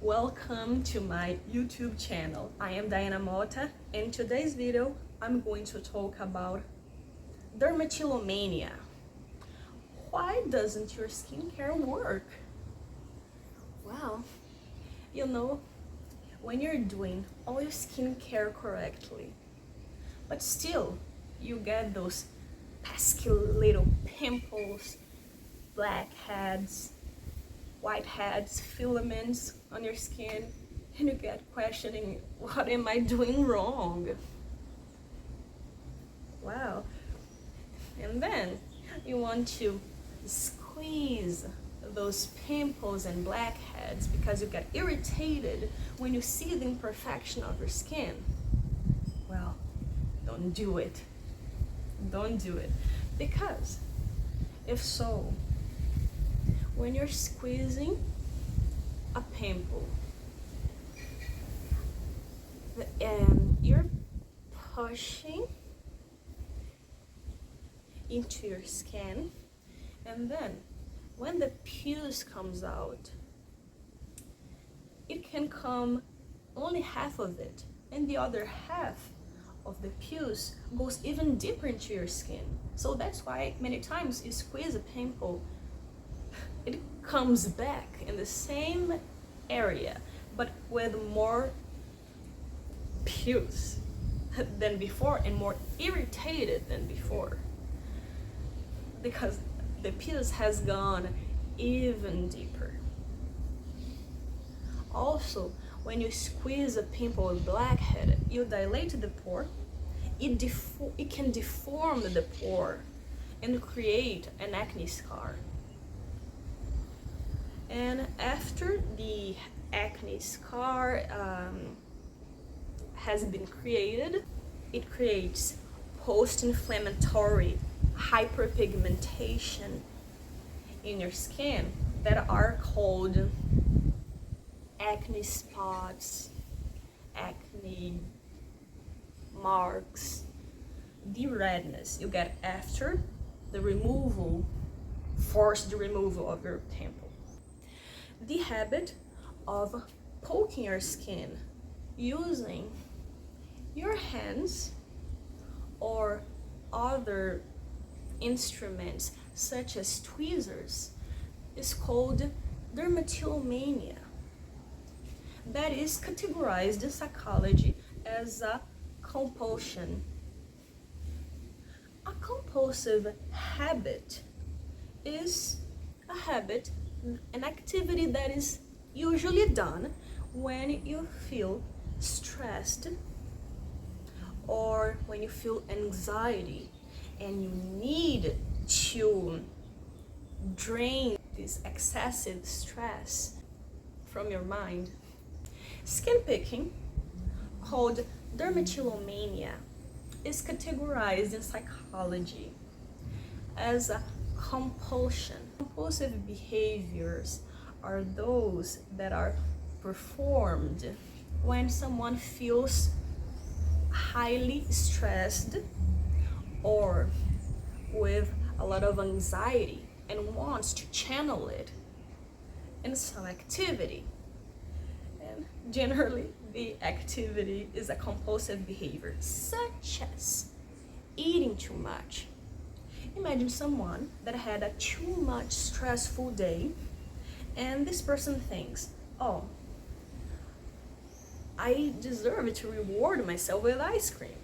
Welcome to my YouTube channel. I am Diana Mota. In today's video, I'm going to talk about dermatillomania. Why doesn't your skincare work? Well, when you're doing all your skincare correctly, but still you get those pesky little pimples, blackheads, whiteheads, filaments on your skin, and you get questioning, what am I doing wrong? Wow. And then you want to squeeze those pimples and blackheads because you get irritated when you see the imperfection of your skin. Well, don't do it. Don't do it. Because if so, when you're squeezing a pimple and you're pushing into your skin, and then when the pus comes out, it can come only half of it, and the other half of the pus goes even deeper into your skin. So that's why many times you squeeze a pimple, it comes back in the same area, but with more pus than before and more irritated than before, because the pus has gone even deeper. Also, when you squeeze a pimple with blackhead, you dilate the pore, it can deform the pore and create an acne scar. And after the acne scar has been created, it creates post-inflammatory hyperpigmentation in your skin that are called acne spots, acne marks, the redness you get after the forced removal of your pimple. The habit of poking your skin using your hands or other instruments such as tweezers is called dermatillomania. That is categorized in psychology as a compulsion. A compulsive habit is a habit, an activity that is usually done when you feel stressed or when you feel anxiety and you need to drain this excessive stress from your mind. Skin picking, called dermatillomania, is categorized in psychology as a compulsion. Compulsive behaviors are those that are performed when someone feels highly stressed or with a lot of anxiety and wants to channel it in some activity. And generally, the activity is a compulsive behavior, such as eating too much. Imagine someone that had a too much stressful day, and this person thinks, oh, I deserve to reward myself with ice cream.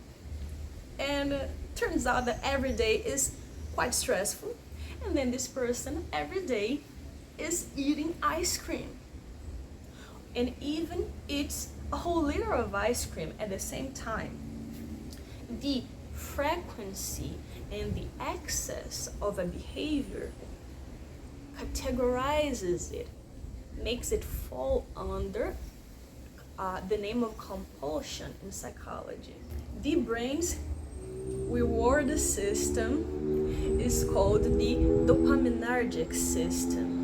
And turns out that every day is quite stressful, and then this person every day is eating ice cream and even eats a whole liter of ice cream at the same time. The frequency and the excess of a behavior categorizes it, makes it fall under the name of compulsion in psychology. The brain's reward system is called the dopaminergic system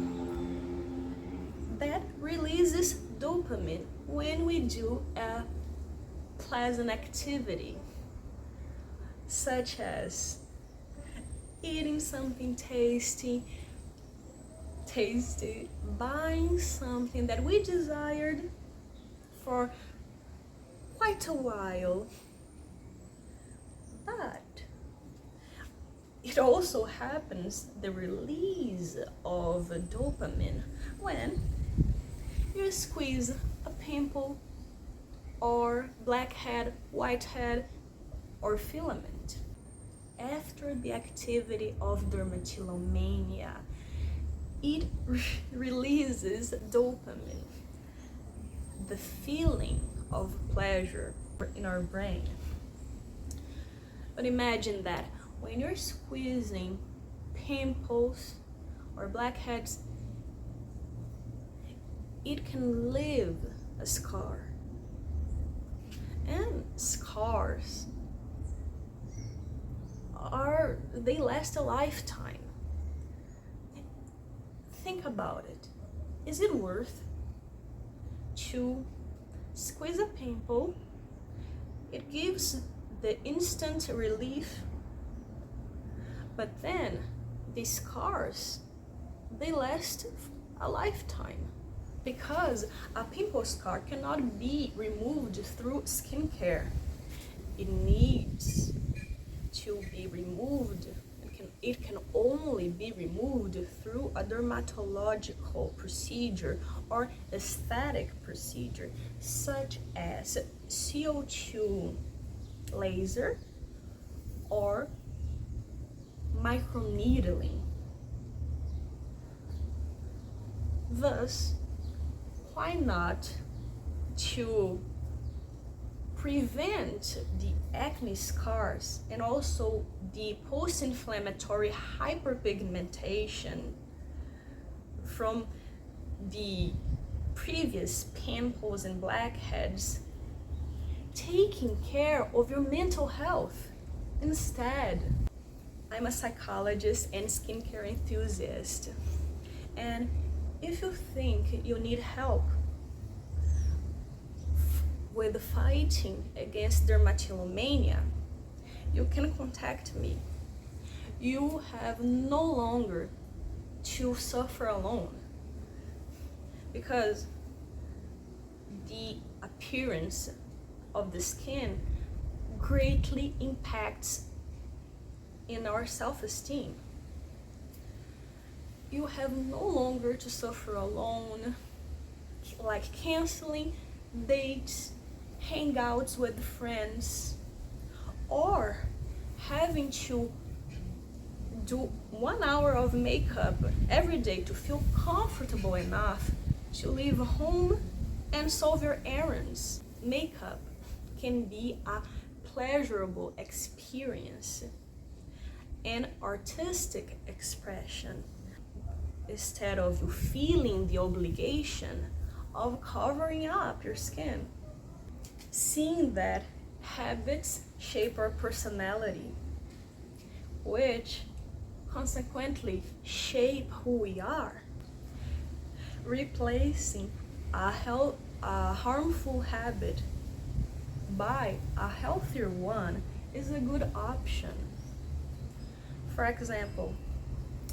that releases dopamine when we do a pleasant activity, such as eating something tasty, tasty buying something that we desired for quite a while. But it also happens the release of dopamine when you squeeze a pimple or blackhead, whitehead, or filament. After the activity of dermatillomania, it releases dopamine, the feeling of pleasure in our brain. But imagine that when you're squeezing pimples or blackheads, it can leave a scar. And scars they last a lifetime. Think about it. Is it worth to squeeze a pimple? It gives the instant relief, but then the scars, they last a lifetime, because a pimple scar cannot be removed through skincare. It needs to be removed. It can only be removed through a dermatological procedure or aesthetic procedure, such as CO2 laser or microneedling. Thus, why not to prevent the acne scars and also the post-inflammatory hyperpigmentation from the previous pimples and blackheads, taking care of your mental health instead? I'm a psychologist and skincare enthusiast, and if you think you need help with fighting against dermatillomania, you can contact me. You have no longer to suffer alone, because the appearance of the skin greatly impacts in our self-esteem. You have no longer to suffer alone, like canceling dates, hangouts with friends, or having to do 1 hour of makeup every day to feel comfortable enough to leave home and solve your errands. Makeup can be a pleasurable experience, an artistic expression, instead of you feeling the obligation of covering up your skin. Seeing that habits shape our personality, which consequently shape who we are. Replacing a harmful habit by a healthier one is a good option. For example,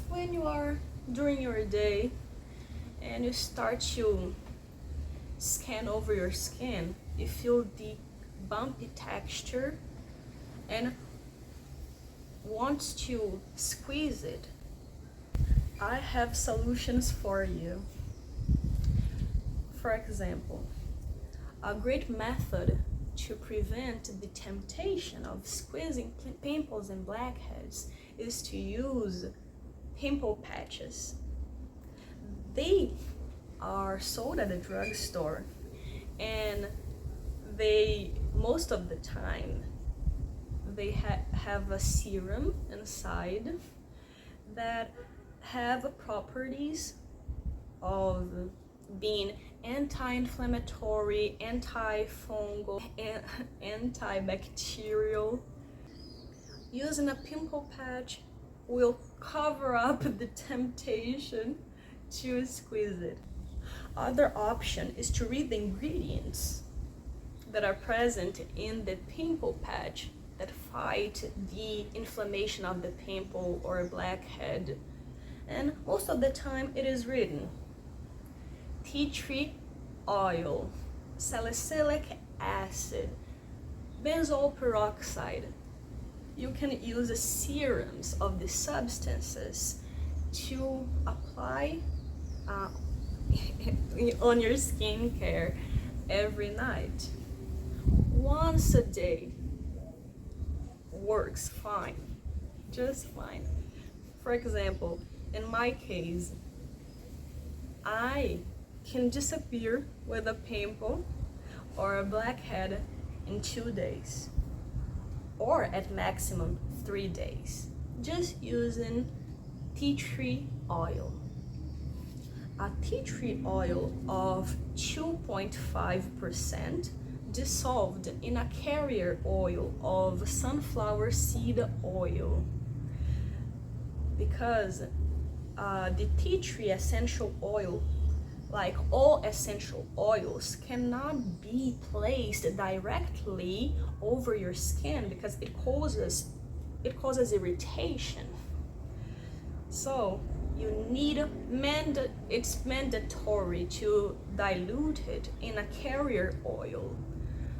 when you are during your day and you start to scan over your skin, you feel the bumpy texture and want to squeeze it. I have solutions for you. For example, a great method to prevent the temptation of squeezing pimples and blackheads is to use pimple patches. They are sold at a drugstore, and most of the time they have a serum inside that have properties of being anti-inflammatory, antifungal, antibacterial. Using a pimple patch will cover up the temptation to squeeze it. Other option is to read the ingredients that are present in the pimple patch that fight the inflammation of the pimple or blackhead, and most of the time it is written tea tree oil, salicylic acid, benzoyl peroxide. You can use serums of the substances to apply on your skincare every night. Once a day works fine, just fine. For example, in my case, I can disappear with a pimple or a blackhead in 2 days, or at maximum 3 days, just using tea tree oil. A tea tree oil of 2.5% dissolved in a carrier oil of sunflower seed oil, because the tea tree essential oil, like all essential oils, cannot be placed directly over your skin because it causes irritation. So you need it's mandatory to dilute it in a carrier oil,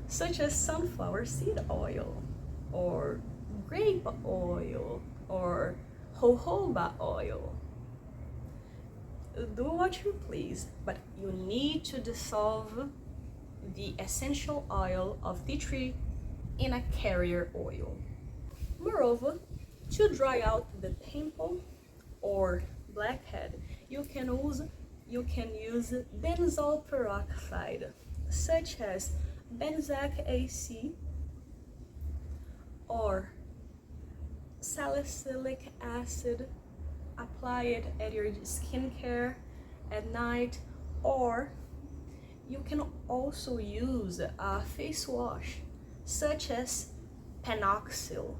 such as sunflower seed oil or grape oil or jojoba oil. Do what you please, but you need to dissolve the essential oil of tea tree in a carrier oil. Moreover, to dry out the pimple or blackhead, you can use benzoyl peroxide, such as benzac AC or salicylic acid. Apply it at your skincare at night, or you can also use a face wash such as Panoxyl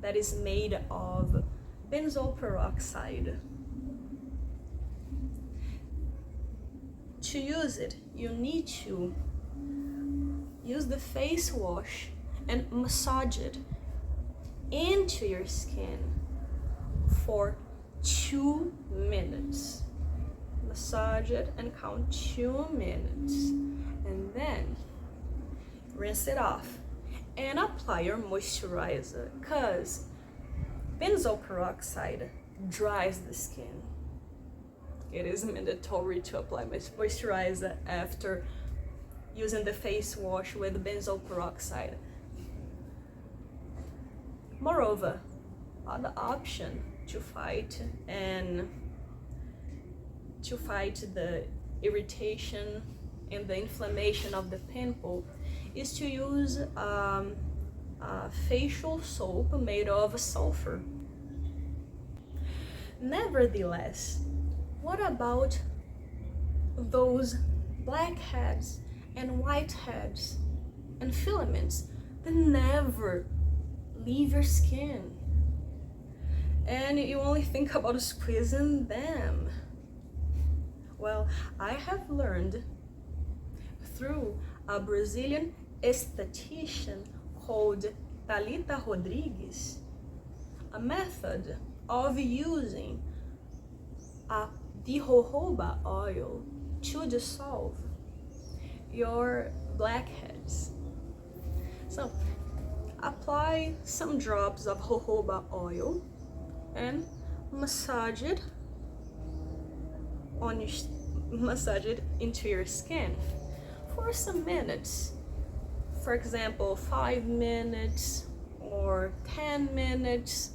that is made of benzoyl peroxide. To use it, you need to use the face wash and massage it into your skin for 2 minutes. Massage it and count 2 minutes, and then rinse it off and apply your moisturizer, because benzoyl peroxide dries the skin. It is mandatory to apply moisturizer after using the face wash with benzoyl peroxide. Moreover, other option to fight the irritation and the inflammation of the pimple is to use a facial soap made of sulfur. Nevertheless, what about those blackheads and whiteheads and filaments that never leave your skin, and you only think about squeezing them? Well, I have learned through a Brazilian esthetician called Thalita Rodrigues a method of using the jojoba oil to dissolve your blackheads. So apply some drops of jojoba oil and massage it into your skin for some minutes. For example, 5 minutes or 10 minutes.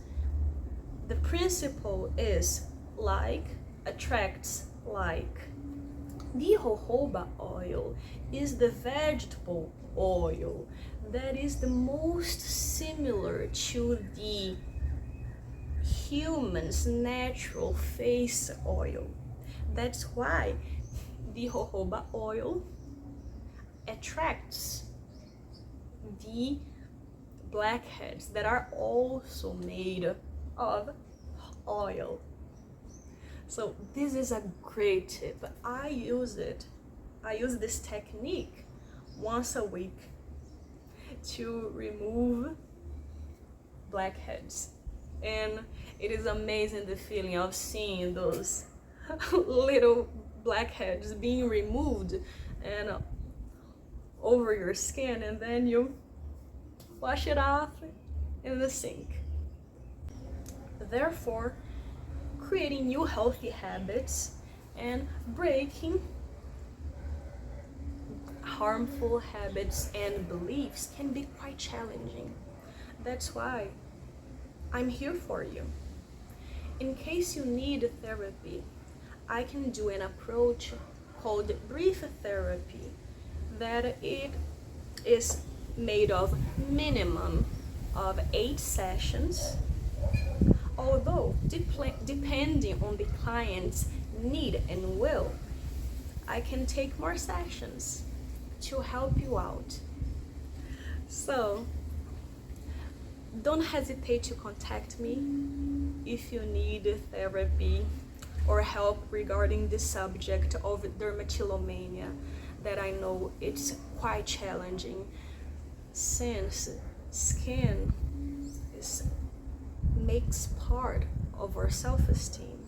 The principle is like attracts like. The jojoba oil is the vegetable oil that is the most similar to the human's natural face oil. That's why the jojoba oil attracts the blackheads that are also made of oil. So this is a great tip. I use this technique once a week to remove blackheads And it is amazing the feeling of seeing those little blackheads being removed and over your skin, and then you wash it off in the sink. Therefore, creating new healthy habits and breaking harmful habits and beliefs can be quite challenging. That's why I'm here for you. In case you need therapy, I can do an approach called brief therapy, that it is made of minimum of 8 sessions, although depending on the client's need and will, I can take more sessions to help you out. So don't hesitate to contact me if you need therapy or help regarding the subject of dermatillomania, that I know it's quite challenging, since skin makes part of our self-esteem.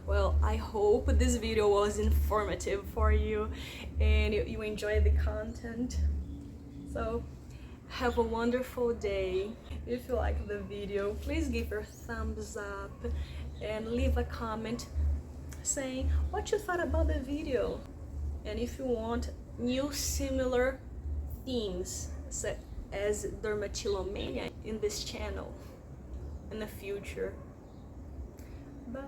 Well, I hope this video was informative for you and you enjoyed the content. So have a wonderful day. If you like the video, please give your thumbs up and leave a comment saying what you thought about the video. And if you want new similar themes such as dermatillomania in this channel in the future. Bye.